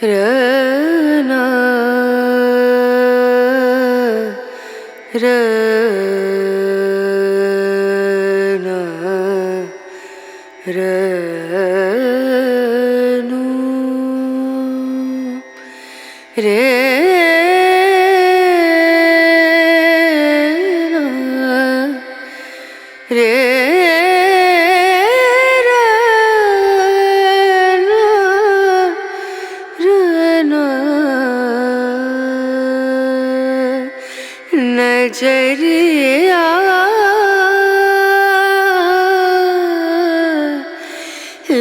रना रना रनु रे रे नजरिया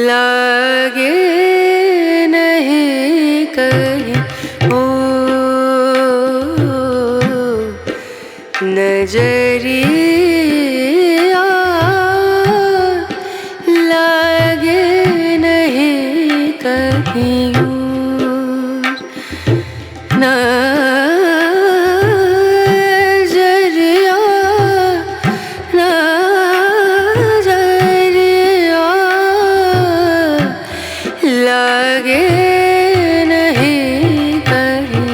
लागे नहीं कहीं ओ नजरिया लागे नहीं कहीं लागे नहीं कहीं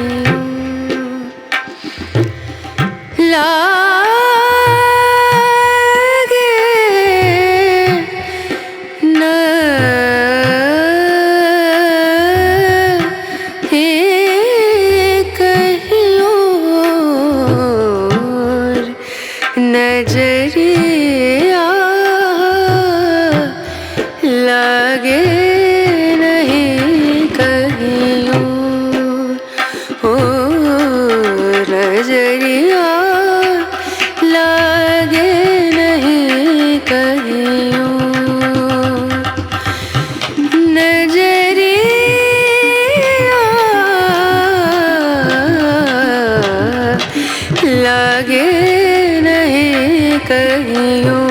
लागे नहीं कहीं और नजरिया लागे नजरिया लागे नहीं कहीं नजरिया लागे नहीं कहीं।